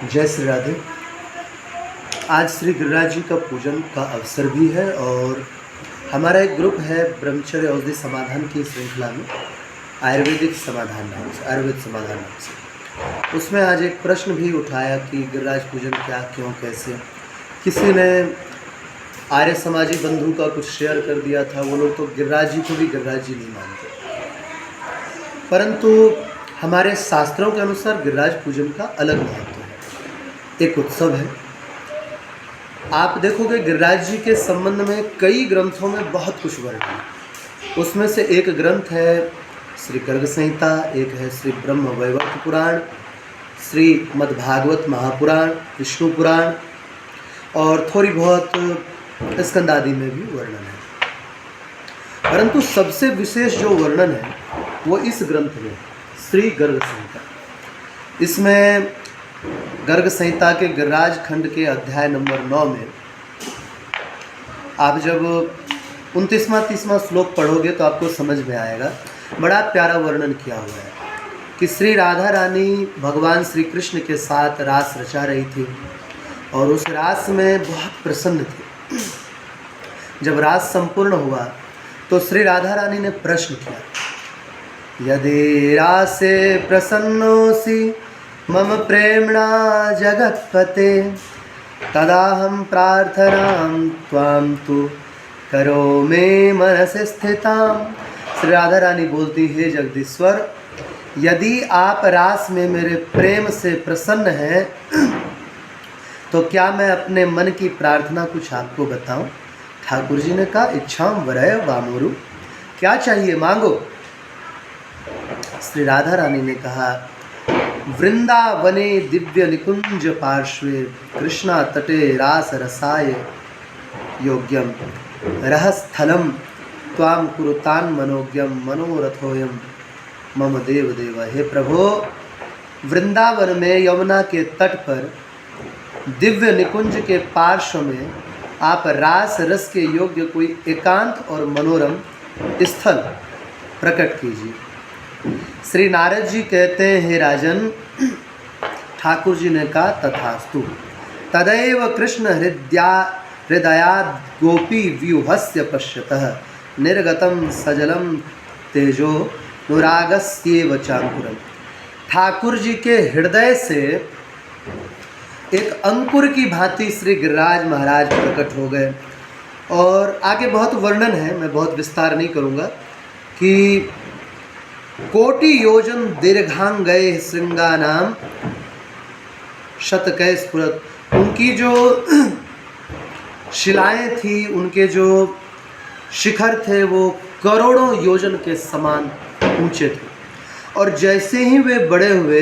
जय श्री राधे। आज श्री गिरिराज जी का पूजन का अवसर भी है और हमारा एक ग्रुप है ब्रह्मचर्य औषधि समाधान की श्रृंखला में आयुर्वेद समाधान नाम से। उसमें आज एक प्रश्न भी उठाया कि गिरिराज पूजन क्या, क्यों, कैसे। किसी ने आर्य समाजी बंधु का कुछ शेयर कर दिया था। वो लोग तो गिरिराज जी को भी गिरिराज जी नहीं मानते, परंतु हमारे शास्त्रों के अनुसार गिरिराज पूजन का अलग महत्व है, एक उत्सव है। आप देखोगे गिरिराज जी के संबंध में कई ग्रंथों में बहुत कुछ वर्णन है। उसमें से एक ग्रंथ है श्री गर्ग संहिता, एक है श्री ब्रह्म वैवर्त पुराण, श्री मद्भागवत महापुराण, विष्णु पुराण और थोड़ी बहुत स्कंदादि में भी वर्णन है। परंतु सबसे विशेष जो वर्णन है वो इस ग्रंथ में श्री गर्ग संहिता। इसमें गर्ग संहिता के गिरिराज खंड के अध्याय नंबर 9 में आप जब 29वां श्लोक पढ़ोगे तो आपको समझ में आएगा। बड़ा प्यारा वर्णन किया हुआ है कि श्री राधा रानी भगवान श्री कृष्ण के साथ रास रचा रही थी और उस रास में बहुत प्रसन्न थी। जब रास संपूर्ण हुआ तो श्री राधा रानी ने प्रश्न किया, यदि रासे प्रसन्नोसि मम प्रेम्णा जगत्पते तदाहं प्रार्थनां त्वां तु करो मे मनसि स्थितां। श्री राधा रानी बोलती, हे जगदीश्वर, यदि आप रास में मेरे प्रेम से प्रसन्न हैं तो क्या मैं अपने मन की प्रार्थना कुछ आपको बताऊं? ठाकुर जी ने कहा, इच्छाम वरय वामुरु, क्या चाहिए मांगो। श्री राधा रानी ने कहा, वृंदावने दिव्य निकुंज पार्श्वे कृष्णा तटे रास रसाय योग्यम रहस्थलम त्वाम कुरुतान मनोज्ञम मनोरथोयम मम देव देव। हे प्रभो, वृंदावन में यमुना के तट पर दिव्य निकुंज के पार्श्व में आप रास रस के योग्य कोई एकांत और मनोरम स्थल प्रकट कीजिए। श्री नारद जी कहते हैं, हे राजन, ठाकुर जी ने कहा, तथास्तु। तदैव कृष्ण हृदयाद गोपी व्यूहस्य पश्यतः निर्गतम सजलम तेजो नुरागस्येव चांकुरम। ठाकुर जी के हृदय से एक अंकुर की भांति श्री गिरिराज महाराज प्रकट हो गए। और आगे बहुत वर्णन है, मैं बहुत विस्तार नहीं करूँगा, कि कोटि योजन दीर्घांगय श्रृंगानाम शतकय स्फुरत। उनकी जो शिलाएं थी, उनके जो शिखर थे, वो करोड़ों योजन के समान ऊंचे थे। और जैसे ही वे बड़े हुए,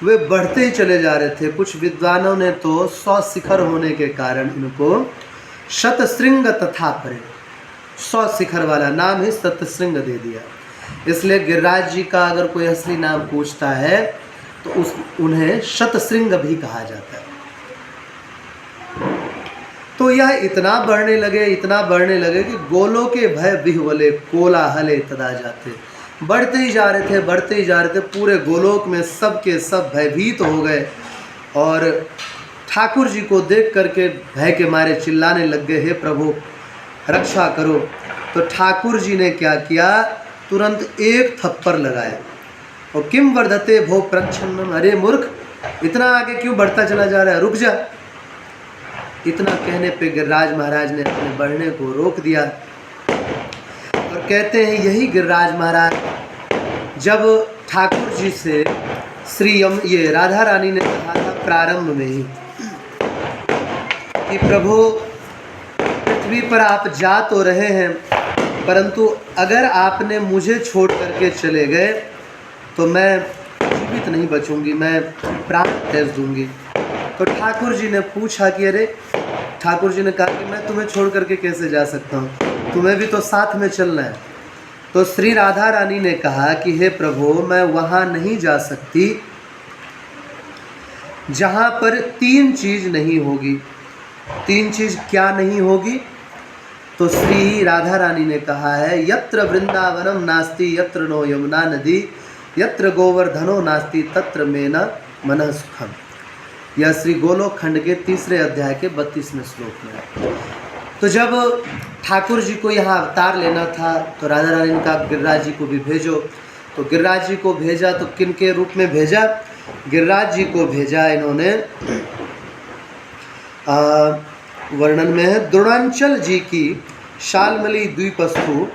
वे बढ़ते ही चले जा रहे थे। कुछ विद्वानों ने तो 100 शिखर होने के कारण इनको शतशृंग तथा परे, 100 शिखर वाला नाम ही शतशृंग दे दिया। इसलिए गिरिराज जी का अगर कोई असली नाम पूछता है तो उन्हें शतशृंग भी कहा जाता है। तो यह इतना बढ़ने लगे कि गोलों के भय विह्वले कोलाहले तदा जाते। बढ़ते ही जा रहे थे। पूरे गोलोक में सब के सब भयभीत हो गए और ठाकुर जी को देख करके भय के मारे चिल्लाने लग गए, हे प्रभु रक्षा करो। तो ठाकुर जी ने क्या किया, तुरंत एक थप्पड़ लगाया। और किम वर्धते भो प्रच्छन्नम, अरे मूर्ख, इतना आगे क्यों बढ़ता चला जा रहा है, रुक जा। इतना कहने पे गिरिराज महाराज ने अपने बढ़ने को रोक दिया। और कहते हैं, यही गिरिराज महाराज जब ठाकुर जी से ये राधा रानी ने कहा था प्रारंभ में ही कि प्रभु, पृथ्वी पर आप जा तो रहे हैं, परंतु अगर आपने मुझे छोड़ करके चले गए तो मैं जीवित नहीं बचूंगी, मैं प्राण त्याग दूंगी। तो ठाकुर जी ने पूछा कि अरे, ठाकुर जी ने कहा कि मैं तुम्हें छोड़ करके कैसे जा सकता हूँ, तुम्हें भी तो साथ में चलना है। तो श्री राधा रानी ने कहा कि हे प्रभु, मैं वहाँ नहीं जा सकती जहाँ पर 3 चीज़ नहीं होगी। 3 चीज़ क्या नहीं होगी? तो श्री राधा रानी ने कहा है, यत्र वृंदावनम नास्ति यत्र नो यमुना नदी यत्र गोवर्धनो नास्ति तत्र मेना मनः सुखम। यह श्री गोलोक खंड के 3 अध्याय के 32वें श्लोक में है। तो जब ठाकुर जी को यहाँ अवतार लेना था तो राधा रानी ने कहा गिरिराज जी को भी भेजो। तो गिरिराज जी को भेजा, तो किन के रूप में भेजा? गिरिराज जी को भेजा इन्होंने, वर्णन में है, द्रोणांचल जी की शालमली द्वीपस्थु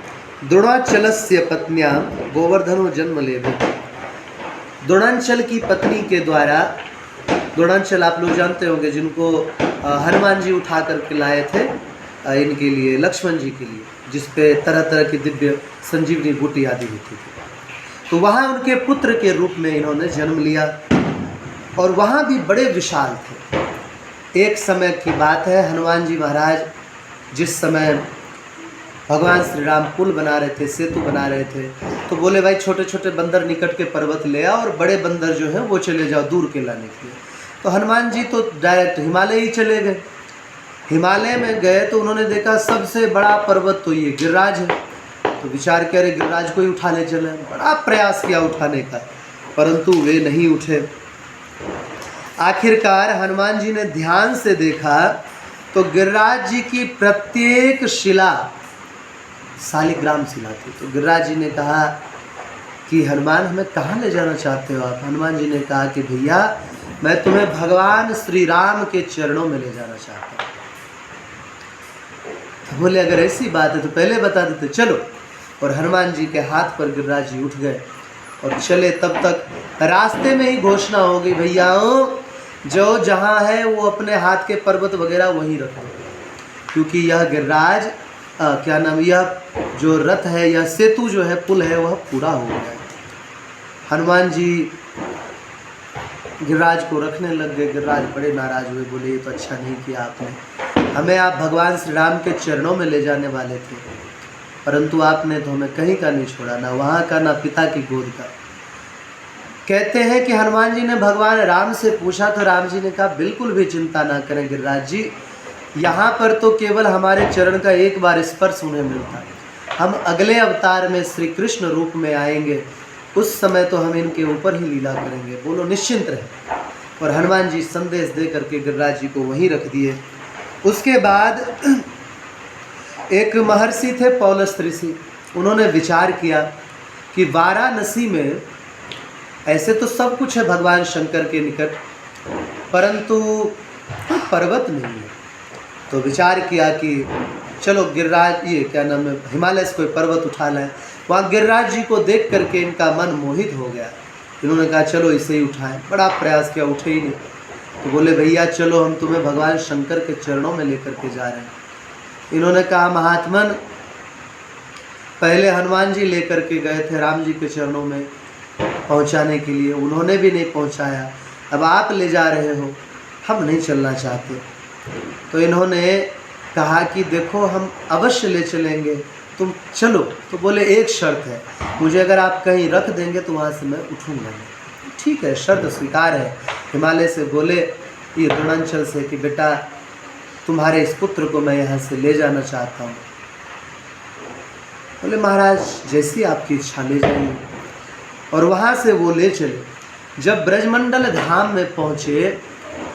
द्रोणाचलस्य पत्न्या गोवर्धनो जन्म लेवे। द्रोणांचल की पत्नी के द्वारा, द्रोणांचल आप लोग जानते होंगे, जिनको हनुमान जी उठा करके लाए थे इनके लिए, लक्ष्मण जी के लिए, जिस पे तरह तरह की दिव्य संजीवनी बूटी आदि होती थी। तो वहाँ उनके पुत्र के रूप में इन्होंने जन्म लिया और वहाँ भी बड़े विशाल थे। एक समय की बात है, हनुमान जी महाराज जिस समय भगवान श्री राम पुल बना रहे थे, सेतु बना रहे थे, तो बोले भाई छोटे छोटे बंदर निकट के पर्वत ले आओ और बड़े बंदर जो हैं वो चले जाओ दूर के लाने के लिए। तो हनुमान जी तो डायरेक्ट हिमालय ही चले गए। हिमालय में गए तो उन्होंने देखा सबसे बड़ा पर्वत तो ये गिरिराज है। तो विचार किया, अरे गिरिराज को ही उठा ले चले। बड़ा प्रयास किया उठाने का, परंतु वे नहीं उठे। आखिरकार हनुमान जी ने ध्यान से देखा तो गिरिराज जी की प्रत्येक शिला शालिग्राम शिला थी। तो गिरिराज जी ने कहा कि हनुमान हमें कहाँ ले जाना चाहते हो आप? हनुमान जी ने कहा कि भैया मैं तुम्हें भगवान श्री राम के चरणों में ले जाना चाहता हूँ। तो बोले अगर ऐसी बात है तो पहले बता देते, चलो। और हनुमान जी के हाथ पर गिरिराज जी उठ गए और चले। तब तक रास्ते में ही घोषणा हो गई, भैयाओं जो जहाँ है वो अपने हाथ के पर्वत वगैरह वहीं रखो, क्योंकि यह गिरिराज क्या नाम, यह जो रथ है, यह सेतु जो है, पुल है, वह पूरा हो गया है। हनुमान जी गिरिराज को रखने लग गए। गिरिराज बड़े नाराज हुए, बोले ये तो अच्छा नहीं किया आपने, हमें आप भगवान श्री राम के चरणों में ले जाने वाले थे, परंतु आपने तो हमें कहीं का नहीं छोड़ा, ना वहाँ का ना पिता की गोद का। कहते हैं कि हनुमान जी ने भगवान राम से पूछा तो राम जी ने कहा बिल्कुल भी चिंता ना करें गिरिराज जी, यहाँ पर तो केवल हमारे चरण का एक बार स्पर्श उन्हें मिलता है, हम अगले अवतार में श्री कृष्ण रूप में आएंगे, उस समय तो हम इनके ऊपर ही लीला करेंगे, बोलो निश्चिंत रहे। और हनुमान जी संदेश दे करके गिरिराज जी को वहीं रख दिए। उसके बाद एक महर्षि थे पौलस ऋषि, उन्होंने विचार किया कि वाराणसी में ऐसे तो सब कुछ है भगवान शंकर के निकट, परंतु कोई पर्वत नहीं है। तो विचार किया कि चलो गिरिराज, ये क्या नाम है, हिमालय से कोई पर्वत उठा लें। वहाँ गिरिराज जी को देख करके इनका मन मोहित हो गया। इन्होंने कहा चलो इसे ही उठाएं। बड़ा प्रयास किया, उठे ही नहीं। तो बोले भैया चलो हम तुम्हें भगवान शंकर के चरणों में लेकर के जा रहे हैं। इन्होंने कहा महात्मन, पहले हनुमान जी लेकर के गए थे राम जी के चरणों में पहुंचाने के लिए, उन्होंने भी नहीं पहुंचाया, अब आप ले जा रहे हो, हम नहीं चलना चाहते। तो इन्होंने कहा कि देखो हम अवश्य ले चलेंगे, तुम चलो। तो बोले एक शर्त है, मुझे अगर आप कहीं रख देंगे तो वहाँ से मैं उठूँगा नहीं। ठीक है, शर्त स्वीकार है। हिमालय से बोले, ये द्रोणांचल से, कि बेटा तुम्हारे इस पुत्र को मैं यहाँ से ले जाना चाहता हूँ। बोले महाराज जैसी आपकी इच्छा, ले जाइए। और वहाँ से वो ले चले। जब ब्रजमंडल धाम में पहुँचे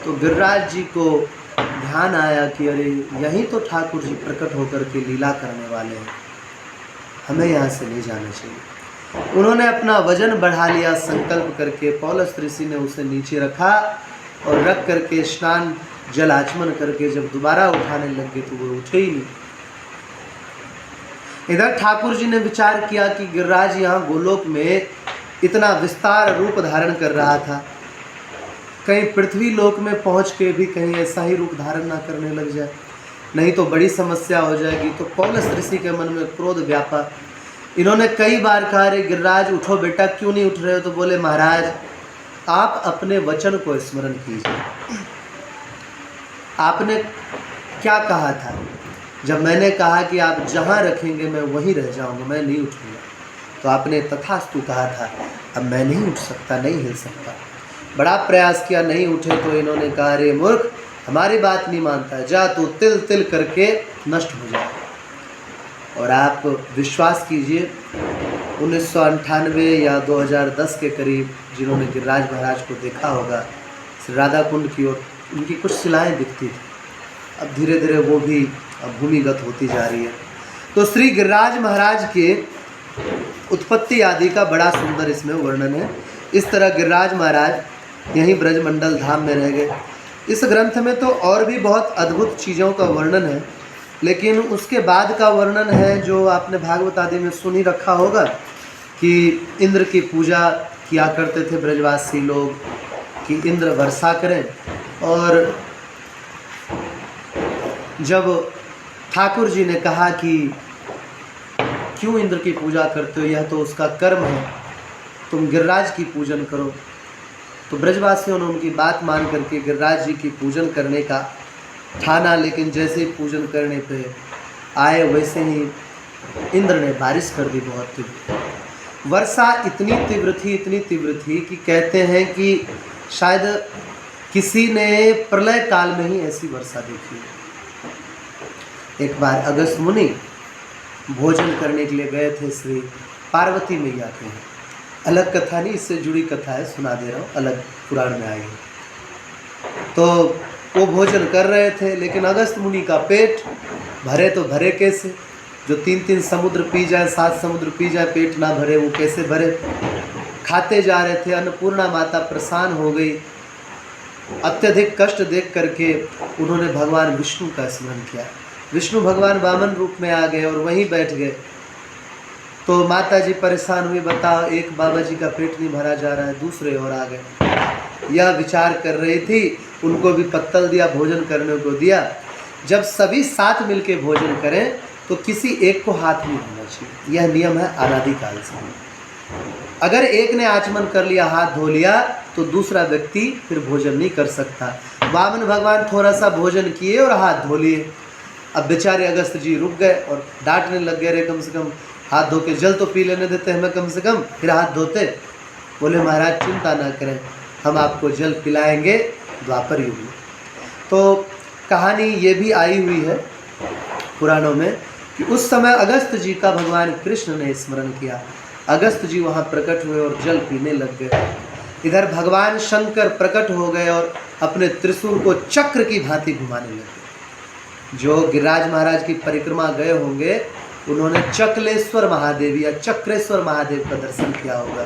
तो गिरिराज जी को ध्यान आया कि अरे यहीं तो ठाकुर जी प्रकट होकर के लीला करने वाले हैं, हमें यहाँ से ले जाना चाहिए। उन्होंने अपना वजन बढ़ा लिया संकल्प करके। पौलस ऋषि ने उसे नीचे रखा और रख करके स्नान जल आचमन करके जब दोबारा उठाने लग गए तो वो उठे ही नहीं। इधर ठाकुर जी ने विचार किया कि गिरिराज यहाँ गोलोक में इतना विस्तार रूप धारण कर रहा था, कहीं पृथ्वी लोक में पहुँच के भी कहीं ऐसा ही रूप धारण ना करने लग जाए, नहीं तो बड़ी समस्या हो जाएगी। तो पौलस ऋषि के मन में क्रोध व्यापा। इन्होंने कई बार कहा, अरे गिरिराज उठो बेटा, क्यों नहीं उठ रहे हो? तो बोले महाराज आप अपने वचन को स्मरण कीजिए। आपने क्या कहा था? जब मैंने कहा कि आप जहाँ रखेंगे मैं वहीं रह जाऊँगा, मैं नहीं उठूँगा, तो आपने तथास्तु कहा था। अब मैं नहीं उठ सकता, नहीं हिल सकता। बड़ा प्रयास किया, नहीं उठे। तो इन्होंने कहा, अरे मूर्ख, हमारी बात नहीं मानता, जा तू तिल तिल करके नष्ट हो जाए। और आप विश्वास कीजिए 1998 या 2010 के करीब जिन्होंने गिरिराज महाराज को देखा होगा, श्री राधा कुंड की ओर उनकी कुछ शिलाएँ दिखती थी। अब धीरे धीरे वो भी भूमिगत होती जा रही है। तो श्री गिरिराज महाराज के उत्पत्ति आदि का बड़ा सुंदर इसमें वर्णन है। इस तरह गिरिराज महाराज यहीं ब्रजमंडल धाम में रह गए। इस ग्रंथ में तो और भी बहुत अद्भुत चीज़ों का वर्णन है, लेकिन उसके बाद का वर्णन है जो आपने भागवत आदि में सुन ही रखा होगा कि इंद्र की पूजा किया करते थे ब्रजवासी लोग कि इंद्र वर्षा करें। और जब ठाकुर जी ने कहा कि क्यों इंद्र की पूजा करते हो, यह तो उसका कर्म है, तुम गिरिराज की पूजन करो, तो ब्रजवासियों ने उनकी बात मान करके गिरिराज जी की पूजन करने का ठाना। लेकिन जैसे ही पूजन करने पे आए वैसे ही इंद्र ने बारिश कर दी बहुत तीव्र। वर्षा इतनी तीव्र थी कि कहते हैं कि शायद किसी ने प्रलय काल में ही ऐसी वर्षा देखी। एक बार अगस्त मुनि भोजन करने के लिए गए थे श्री पार्वती मैया के यहाँ। अलग कथा नहीं, इससे जुड़ी कथा है, सुना दे रहा हूँ, अलग पुराण में आई है। तो वो भोजन कर रहे थे, लेकिन अगस्त मुनि का पेट भरे तो भरे कैसे, जो 3-3 समुद्र पी जाए, 7 समुद्र पी जाए, पेट ना भरे वो कैसे भरे। खाते जा रहे थे। अन्नपूर्णा माता परेशान हो गई। अत्यधिक कष्ट देख करके उन्होंने भगवान विष्णु का स्मरण किया। विष्णु भगवान वामन रूप में आ गए और वहीं बैठ गए। तो माता जी परेशान हुई, बताओ एक बाबा जी का पेट नहीं भरा जा रहा है, दूसरे और आ गए। यह विचार कर रही थी, उनको भी पत्तल दिया, भोजन करने को दिया। जब सभी साथ मिलके भोजन करें तो किसी एक को हाथ नहीं धोना चाहिए, यह नियम है अनादिकाल से। अगर एक ने आचमन कर लिया, हाथ धो लिया, तो दूसरा व्यक्ति फिर भोजन नहीं कर सकता। वामन भगवान थोड़ा सा भोजन किए और हाथ धो लिए। अब बेचारे अगस्त जी रुक गए और डांटने लग गए, रे कम से कम हाथ धो के जल तो पी लेने देते हमें, कम से कम फिर हाथ धोते। बोले महाराज चिंता ना करें, हम आपको जल पिलाएंगे द्वापर युग में। तो कहानी ये भी आई हुई है पुराणों में कि उस समय अगस्त जी का भगवान कृष्ण ने स्मरण किया। अगस्त जी वहाँ प्रकट हुए और जल पीने लग गए। इधर भगवान शंकर प्रकट हो गए और अपने त्रिशूल को चक्र की भांति घुमाने लगे। जो गिरिराज महाराज की परिक्रमा गए होंगे उन्होंने चक्लेश्वर महादेव या चक्रेश्वर महादेव का दर्शन किया होगा।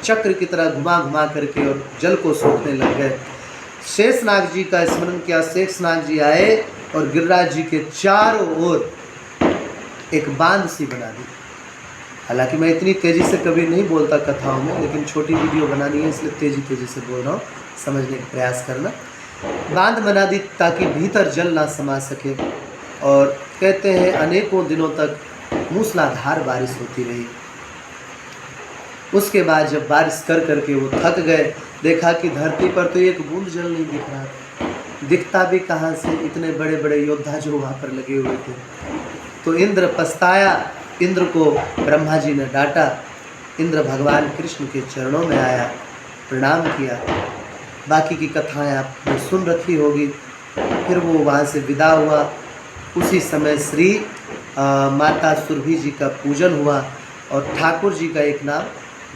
चक्र की तरह घुमा घुमा करके और जल को सोखने लग गए। शेषनाग जी का स्मरण किया। शेषनाग जी आए और गिरिराज जी के चारों ओर एक बांध सी बना दी। हालांकि मैं इतनी तेज़ी से कभी नहीं बोलता कथाओं में, लेकिन छोटी वीडियो बनानी है इसलिए तेज़ी से बोल रहा हूँ, समझने का प्रयास करना। बांध बना दी ताकि भीतर जल ना समा सके। और कहते हैं अनेकों दिनों तक मूसलाधार बारिश होती रही। उसके बाद जब बारिश कर करके वो थक गए, देखा कि धरती पर तो एक बूंद जल नहीं दिख रहा था। दिखता भी कहाँ से, इतने बड़े बड़े योद्धा जो वहाँ पर लगे हुए थे। तो इंद्र पछताया। इंद्र को ब्रह्मा जी ने डांटा। इंद्र भगवान कृष्ण के चरणों में आया, प्रणाम किया। बाकी की कथाएं आपने सुन रखी होगी। फिर वो वहाँ से विदा हुआ। उसी समय श्री माता सुरभि जी का पूजन हुआ और ठाकुर जी का एक नाम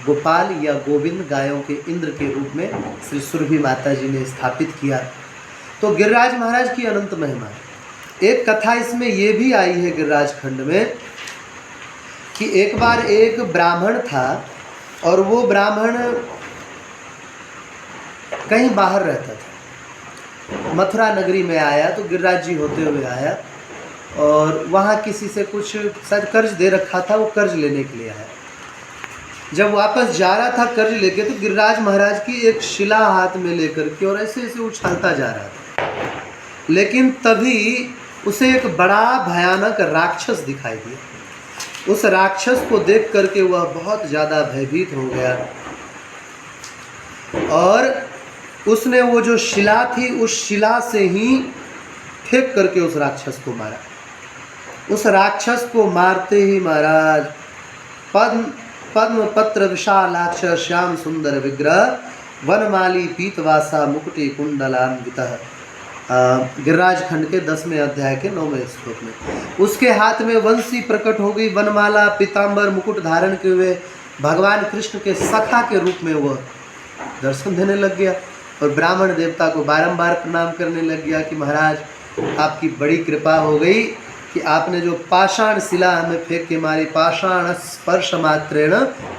गोपाल या गोविंद, गायों के इंद्र के रूप में श्री सुरभि माता जी ने स्थापित किया। तो गिरिराज महाराज की अनंत महिमा। एक कथा इसमें ये भी आई है गिरिराज खंड में कि एक बार एक ब्राह्मण था और वो ब्राह्मण कहीं बाहर रहता था। मथुरा नगरी में आया तो गिरिराज जी होते हुए आया और वहाँ किसी से कुछ शायद कर्ज दे रखा था, वो कर्ज लेने के लिए आया। जब वापस जा रहा था कर्ज लेके तो गिरिराज महाराज की एक शिला हाथ में लेकर के और ऐसे ऐसे उछालता जा रहा था। लेकिन तभी उसे एक बड़ा भयानक राक्षस दिखाई दिया। उस राक्षस को देख करके वह बहुत ज़्यादा भयभीत हो गया और उसने वो जो शिला थी उस शिला से ही फेंक करके उस राक्षस को मारा। उस राक्षस को मारते ही महाराज पद्म पत्र विशालाक्ष श्याम सुंदर विग्रह वनमाली पीतवासा मुकुटी कुंडलान्वितः, गिरिराज खंड के 10वें अध्याय के 9वें श्लोक में उसके हाथ में वंशी प्रकट हो गई। वनमाला पीताम्बर मुकुट धारण किए हुए भगवान कृष्ण के सखा के रूप में वह दर्शन देने लग गया और ब्राह्मण देवता को बारंबार प्रणाम करने लग गया कि महाराज आपकी बड़ी कृपा हो गई कि आपने जो पाषाण शिला हमें फेंक के मारी, पाषाण स्पर्श मात्रेण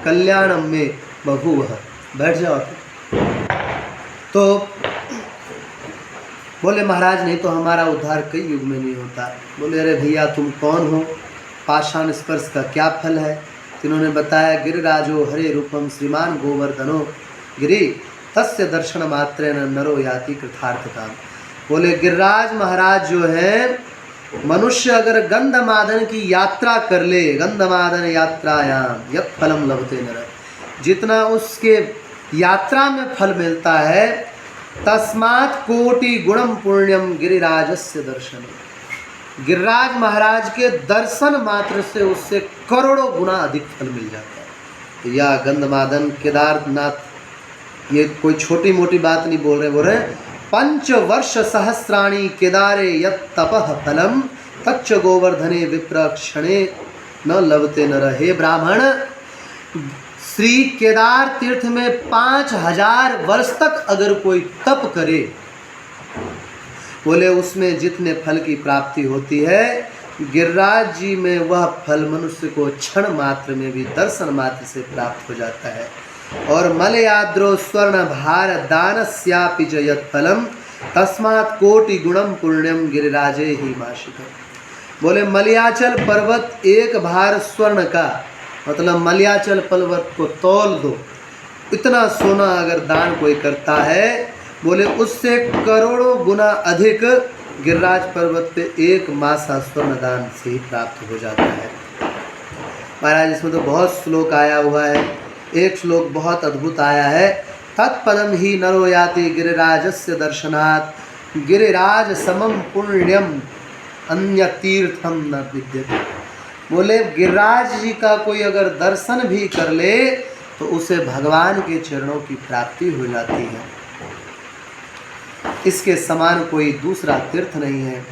कल्याणम में बभूव। बैठ जाओ। तो बोले महाराज नहीं तो हमारा उद्धार कई युग में नहीं होता। बोले अरे भैया तुम कौन हो, पाषाण स्पर्श का क्या फल है? इन्होंने बताया गिरिराजो हरे रूपम श्रीमान गोवर्धनो गिरि तस्य दर्शन मात्रेण नरो याति कृतार्थता। बोले गिरिराज महाराज जो है, मनुष्य अगर गंधमादन की यात्रा कर ले, गंधमादन यात्रायाम यत् फलम लभते नर, जितना उसके यात्रा में फल मिलता है, तस्मात् कोटि गुणम पुण्यम गिरिराजस्य दर्शन। गिरिराज महाराज के दर्शन मात्र से उससे करोड़ों गुना अधिक फल मिल जाता है। तो या गंधमादन केदारनाथ ये कोई छोटी मोटी बात नहीं बोल रहे, 5 वर्ष सहस्राणि केदारे यत् तपः फलम तच्च गोवर्धने विप्र क्षणे न लभते नर। हे ब्राह्मण, श्री केदार तीर्थ में 5000 वर्ष तक अगर कोई तप करे, बोले उसमें जितने फल की प्राप्ति होती है, गिरिराज जी में वह फल मनुष्य को क्षण मात्र में भी दर्शन मात्र से प्राप्त हो जाता है। और मलयाद्रो स्वर्ण भार दानस्यापि च यत् फलम तस्मात् कोटि गुणम पुण्यम गिरिराजे ही माशिकम। बोले मलयाचल पर्वत एक भार स्वर्ण का, मतलब मलयाचल पर्वत को तौल दो, इतना सोना अगर दान कोई करता है, बोले उससे करोड़ों गुना अधिक गिरिराज पर्वत पे एक मासा स्वर्ण दान से ही प्राप्त हो जाता है। महाराज इसमें तो बहुत श्लोक आया हुआ है। एक श्लोक बहुत अद्भुत आया है, तत्पदम ही नरो याति गिरिराजस्य दर्शनात् गिरिराज समम पुण्यम अन्य तीर्थम न विद्यते। बोले गिरिराज जी का कोई अगर दर्शन भी कर ले तो उसे भगवान के चरणों की प्राप्ति हो जाती है। इसके समान कोई दूसरा तीर्थ नहीं है।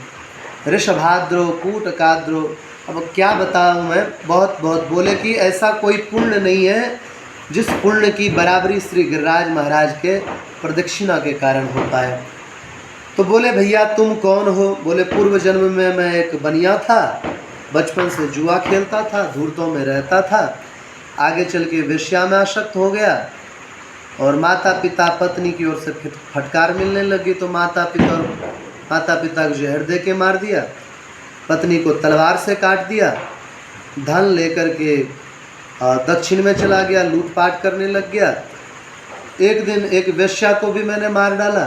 ऋषभाद्रो कूटकाद्रो, अब क्या बताऊँ मैं, बहुत बहुत बोले कि ऐसा कोई पुण्य नहीं है जिस पुण्य की बराबरी श्री गिरिराज महाराज के प्रदक्षिणा के कारण होता है। तो बोले भैया तुम कौन हो? बोले पूर्व जन्म में मैं एक बनिया था, बचपन से जुआ खेलता था, धूर्तों में रहता था, आगे चल के वेश्या में आसक्त हो गया और माता पिता पत्नी की ओर से फटकार मिलने लगी तो माता पिता को जहर दे के मार दिया, पत्नी को तलवार से काट दिया, धन लेकर के दक्षिण में चला गया, लूटपाट करने लग गया। एक दिन एक वेश्या को भी मैंने मार डाला,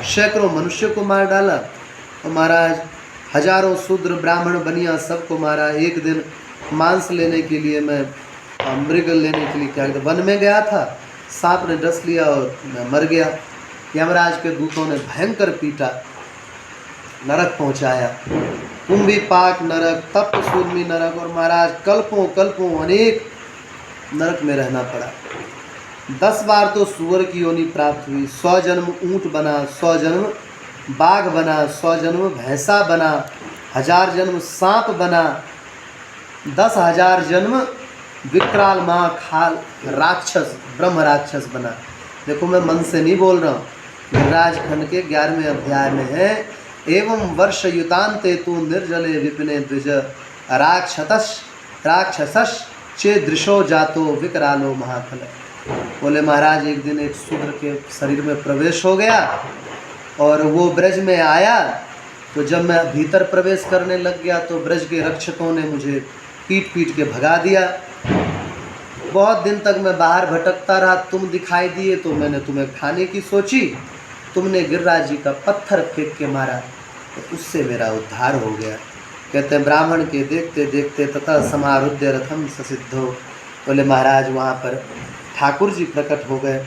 सैकड़ों मनुष्य को मार डाला और महाराज हजारों शूद्र ब्राह्मण बनिया सबको मारा। एक दिन मांस लेने के लिए मैं मृग लेने के लिए क्या वन में गया था, सांप ने डस लिया और मैं मर गया। यमराज के दूतों ने भयंकर पीटा, नरक पहुंचाया, कुंभी पाक नरक, तप्त सूर्मी नरक, और महाराज कल्पों अनेक नरक में रहना पड़ा। 10 बार तो सुअर की योनि प्राप्त हुई, 100 जन्म ऊँट बना, 100 जन्म बाघ बना, 100 जन्म भैंसा बना, 1000 जन्म सांप बना, 10,000 जन्म विकराल माँ खाल राक्षस ब्रह्म राक्षस बना। देखो मैं मन से नहीं बोल रहा हूँ, गिरिराज खंड के 11वें अध्याय में है, एवं वर्ष युतान्ते तु निर्जले विपिने द्विज राक्षसश चे दृशो जातो विकरालो महाफल। बोले महाराज एक दिन एक शूद्र के शरीर में प्रवेश हो गया और वो ब्रज में आया, तो जब मैं भीतर प्रवेश करने लग गया तो ब्रज के रक्षकों ने मुझे पीट के भगा दिया। बहुत दिन तक मैं बाहर भटकता रहा, तुम दिखाई दिए तो मैंने तुम्हें खाने की सोची, तुमने गिरिराज जी का पत्थर फेंक के मारा तो उससे मेरा उद्धार हो गया। कहते हैं ब्राह्मण के देखते देखते तथा समारुद्य रथम ससिद्धो। बोले महाराज वहाँ पर ठाकुर जी प्रकट हो गए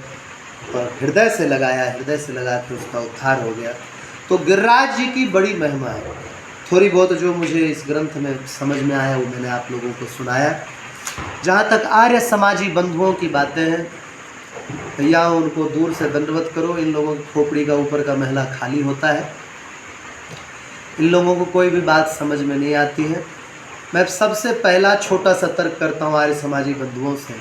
और हृदय से लगा के उसका उद्धार हो गया। तो गिरिराज जी की बड़ी महिमा है। थोड़ी बहुत जो मुझे इस ग्रंथ में समझ में आया वो मैंने आप लोगों को सुनाया। जहाँ तक आर्य समाजी बंधुओं की बातें हैं, भैया उनको दूर से दंडवत करो। इन लोगों की खोपड़ी का ऊपर का महला खाली होता है, इन लोगों को कोई भी बात समझ में नहीं आती है। मैं सबसे पहला छोटा सा तर्क करता हूँ आर्य समाजी बंधुओं से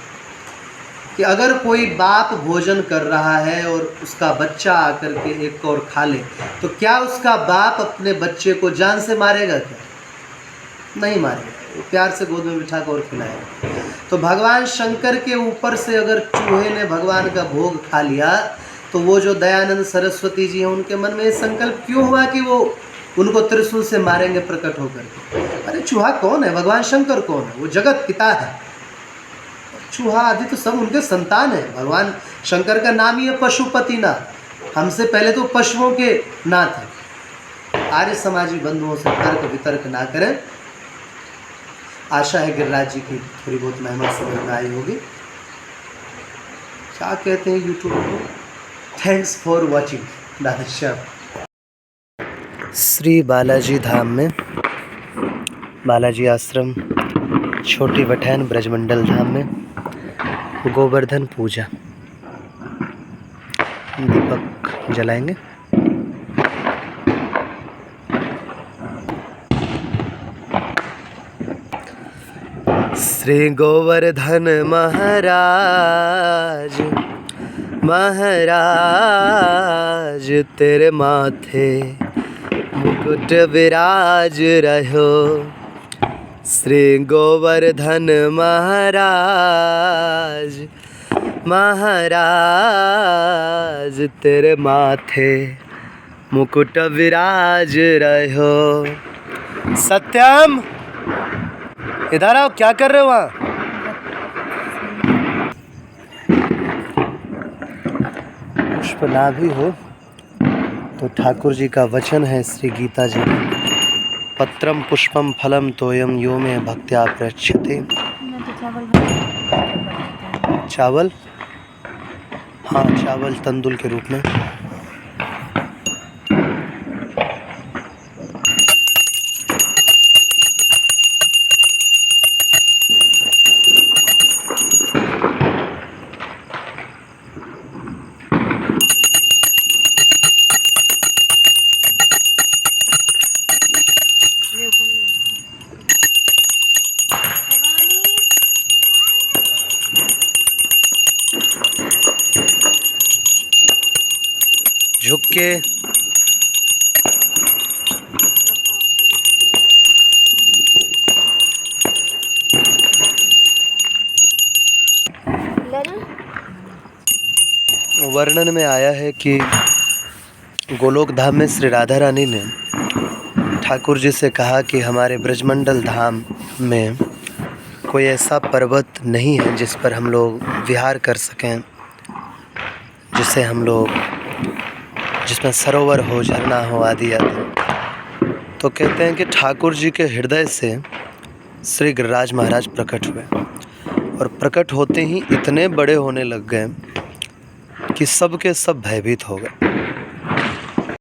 कि अगर कोई बाप भोजन कर रहा है और उसका बच्चा आकर के एक और खा ले, तो क्या उसका बाप अपने बच्चे को जान से मारेगा क्या? नहीं मारेगा, वो प्यार से गोद में बिठा कर और खिलाएगा। तो भगवान शंकर के ऊपर से अगर चूहे ने भगवान का भोग खा लिया, तो वो जो दयानंद सरस्वती जी हैं, उनके मन में ये संकल्प क्यों हुआ कि वो उनको त्रिशूल से मारेंगे प्रकट होकर के? अरे चूहा कौन है? भगवान शंकर कौन है? वो जगत पिता है। चूहा आदि तो सब उनके संतान है। भगवान शंकर का नाम ही है पशुपतिनाथ। हमसे पहले तो पशुओं के नाथ है। आर्य समाजी बंधुओं से तर्क वितर्क ना करें। आशा है गिरिराज जी की थोड़ी बहुत महिमा समझ में आई होगी। क्या कहते हैं यूट्यूब को? Thanks for watching. Radheshyam. Shri Balaji Dham में, बालाजी आश्रम, छोटी बठैन ब्रजमंडल धाम में गोवर्धन पूजा। दीपक जलाएंगे। श्री गोवर्धन महाराज, महाराज तेरे माथे मुकुट विराज रहो। श्री गोवर्धन महाराज, महाराज तेरे माथे मुकुट विराज रहो। सत्यम, इधर आओ, क्या कर रहे हो वहाँ? पुष्प ना भी हो तो ठाकुर जी का वचन है श्री गीता जी में, पत्रम पुष्पम फलम तोयम यो में भक्त्या प्रयच्छते। चावल, हाँ चावल तंदुल के रूप में। झुक के वर्णन में आया है कि गोलोक धाम में श्री राधा रानी ने ठाकुर जी से कहा कि हमारे ब्रजमंडल धाम में कोई ऐसा पर्वत नहीं है जिस पर हम लोग विहार कर सकें, जिसे हम लोग, जिसमें सरोवर हो, झरना हो आदि आदि। तो कहते हैं कि ठाकुर जी के हृदय से श्री गिरिराज महाराज प्रकट हुए और प्रकट होते ही इतने बड़े होने लग गए कि सब के सब भयभीत हो गए।